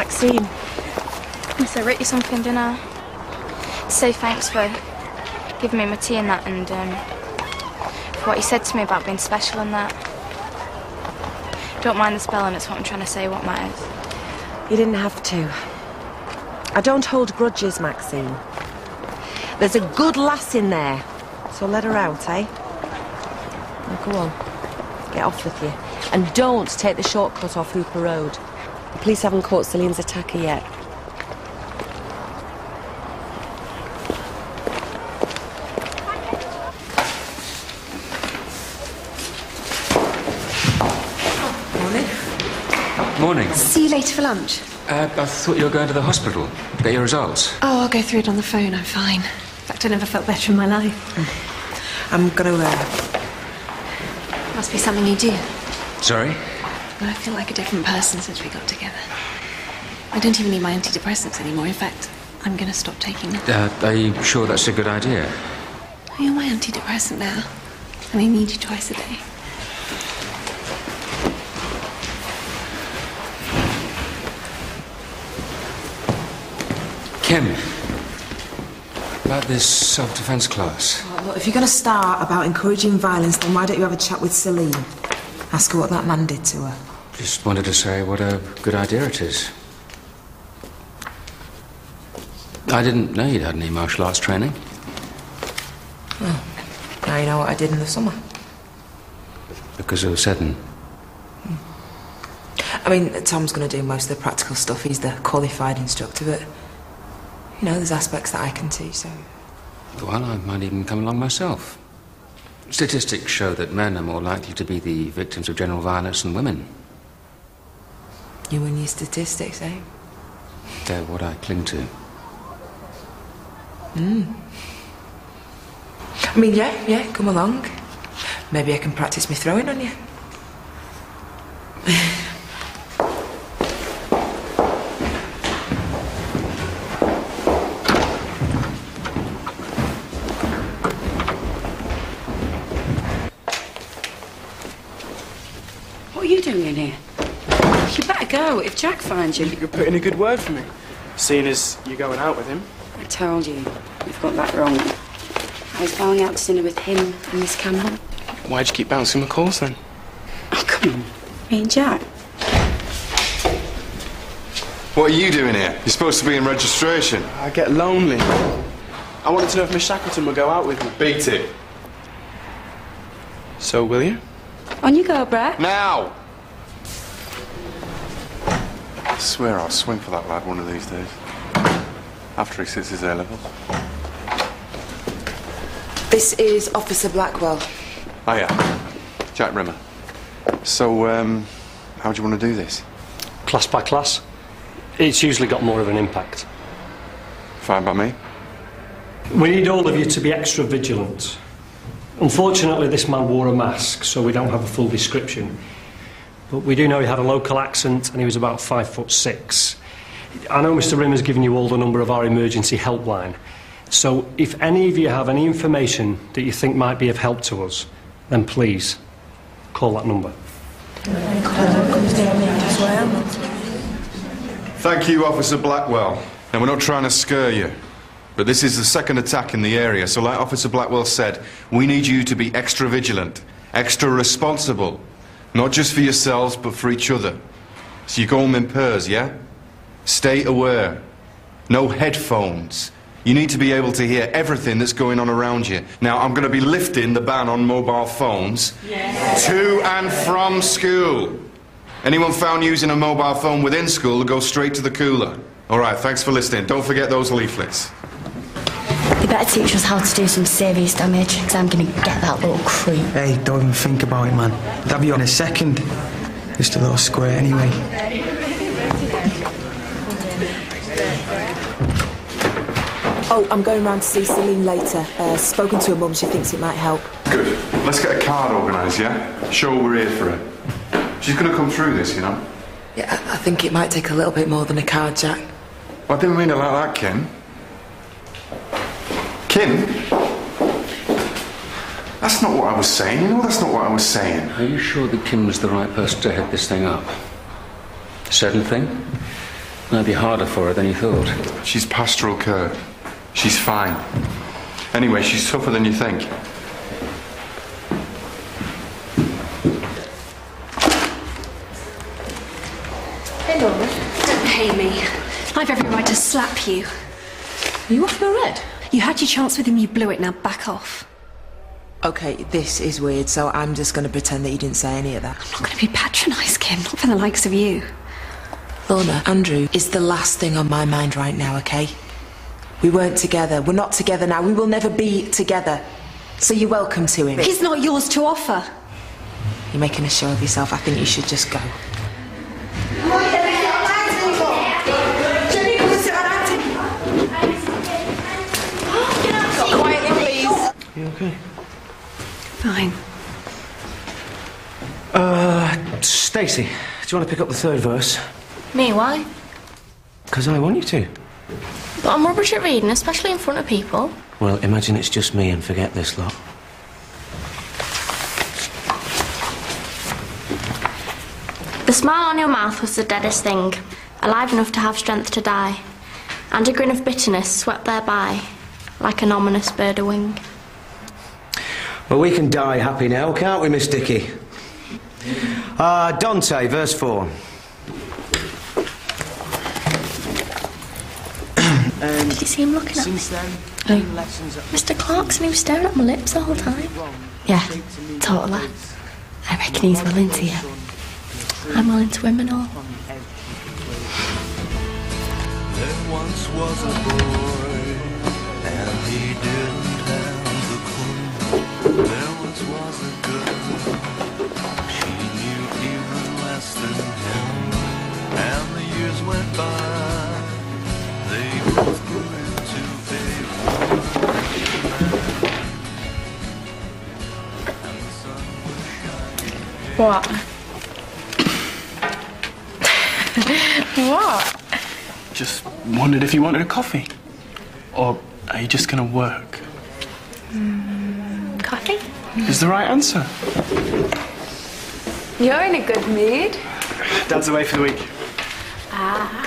Maxine. Yes, I wrote you something, didn't I? Say thanks for giving me my tea and that, and for what you said to me about being special and that. Don't mind the spelling, it's what I'm trying to say, what matters. You didn't have to. I don't hold grudges, Maxine. There's a good lass in there, so let her out, eh? Now, go on. Get off with you. And don't take the shortcut off Hooper Road. The police haven't caught Celine's attacker yet. Morning. See you later for lunch. I thought you were going to the hospital. Get your results. Oh, I'll go through it on the phone. I'm fine. In fact, I never felt better in my life. I'm gonna... Must be something you do. Sorry? Well, I feel like a different person since we got together. I don't even need my antidepressants anymore. In fact, I'm gonna stop taking them. Are you sure that's a good idea? You're my antidepressant now. And I need you twice a day. Kim, about this self-defense class. Oh, look, if you're going to start about encouraging violence, then why don't you have a chat with Celine? Ask her what that man did to her. Just wanted to say what a good idea it is. I didn't know you'd had any martial arts training. Well, now you know what I did in the summer. Because of Seddon. I mean, Tom's going to do most of the practical stuff. He's the qualified instructor, but... You know, there's aspects that I can teach, so... Well, I might even come along myself. Statistics show that men are more likely to be the victims of general violence than women. You and your statistics, eh? They're what I cling to. I mean, yeah, come along. Maybe I can practice me throwing on you. What are you doing in here? You better go if Jack finds you. You're putting a good word for me, seeing as you're going out with him. I told you. You've got that wrong. I was going out to dinner with him and Miss Campbell. Why'd you keep bouncing my calls then? Oh, come on. Me and Jack. What are you doing here? You're supposed to be in registration. I get lonely. I wanted to know if Miss Shackleton would go out with me. Beat it. So, will you? On you go, Brett. Now! I swear I'll swing for that lad one of these days. After he sits his A-level. This is Officer Blackwell. Oh, yeah. Jack Rimmer. So, how do you want to do this? Class by class. It's usually got more of an impact. Fine by me. We need all of you to be extra vigilant. Unfortunately, this man wore a mask, so we don't have a full description. But we do know he had a local accent and he was about 5'6". I know Mr. Rimmer's given you all the number of our emergency helpline. So if any of you have any information that you think might be of help to us, then please call that number. Thank you, Officer Blackwell. Now, we're not trying to scare you, but this is the second attack in the area, so like Officer Blackwell said, we need you to be extra vigilant, extra responsible, not just for yourselves, but for each other. So you go home in pairs, yeah? Stay aware. No headphones. You need to be able to hear everything that's going on around you. Now, I'm going to be lifting the ban on mobile phones to and from school. Anyone found using a mobile phone within school will go straight to the cooler. All right, thanks for listening. Don't forget those leaflets. They better teach us how to do some serious damage, because I'm going to get that little creep. Hey, don't even think about it, man. They'll have you in a second. Just a little square anyway. Oh, I'm going round to see Celine later. Spoken to her mum, she thinks it might help. Good. Let's get a card organised, yeah? Show her we're here for her. She's going to come through this, you know? Yeah, I think it might take a little bit more than a card, Jack. Well, I didn't mean it like that, Kim. Kim? That's not what I was saying, you know, that's not what I was saying. Are you sure that Kim was the right person to head this thing up? Certain thing? That'd be harder for her than you thought. She's pastoral curve. She's fine. Anyway, she's tougher than you think. Hey, Laura. Don't pay me. I've every right to slap you. Are you off your head? You had your chance with him, you blew it, now back off. Okay, this is weird, so I'm just going to pretend that you didn't say any of that. I'm not going to be patronised, Kim, not for the likes of you. Lorna, Andrew is the last thing on my mind right now, okay? We weren't together. We're not together now. We will never be together. So you're welcome to him. He's not yours to offer. You're making a show of yourself. I think you should just go. Quietly, please. You okay? Fine. Stacey, do you want to pick up the third verse? Me, why? Because I want you to. But I'm rubbish at reading, especially in front of people. Well, imagine it's just me and forget this lot. The smile on your mouth was the deadest thing, alive enough to have strength to die, and a grin of bitterness swept thereby, like an ominous bird a wing. Well, we can die happy now, can't we, Miss Dickey? Dante, verse 4. Did you see him looking at me? Mr. Clarkson, he was staring at my lips the whole time. Yeah, totally. I reckon he's well into you. I'm well into him and all. There once was a boy, and he didn't have the clue. There once was a girl, she knew even less than him. And the years went by, they both grew into a What? What? Just wondered if you wanted a coffee. Or are you just going to work? Coffee? Is the right answer. You're in a good mood. Dad's away for the week. Ah.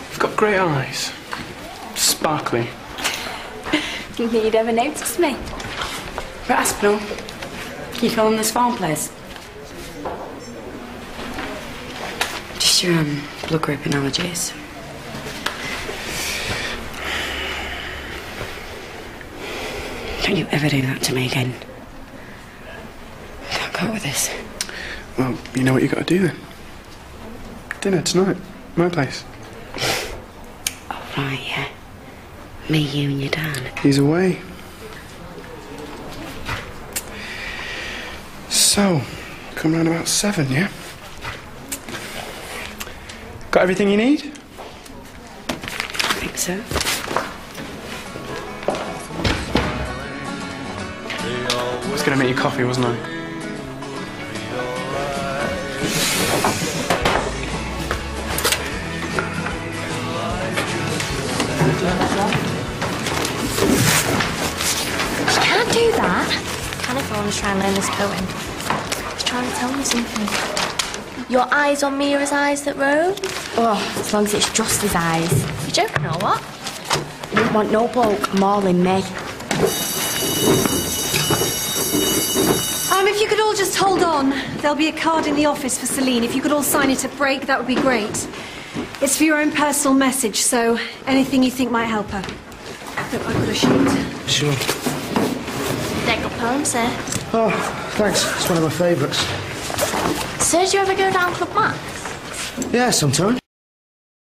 You've got great eyes. Sparkly. You'd ever notice me. Right, Aspinall. You calling this farm place? Just your blood group and allergies. Don't you ever do that to me again. I can't cope with this. Well, you know what you got to do then. Dinner tonight. My place. Oh, right, yeah. Me, you and your dad. He's away. So, come round about 7, yeah? Got everything you need? I think so. I was going to make you coffee, wasn't I? You can't do that. Can if I want to try and learn this poem. He's trying to tell me something. Your eyes on me are his eyes that roam? Oh, as long as it's just his eyes. You joking or what? I don't want no bloke mauling me. If you could all just hold on. There'll be a card in the office for Celine. If you could all sign it at break, that would be great. It's for your own personal message, so anything you think might help her. Look, I've got a sheet. Sure. There you go, poem, sir. Oh, thanks. It's one of my favourites. Sir, do you ever go down Club Max? Yeah, sometimes.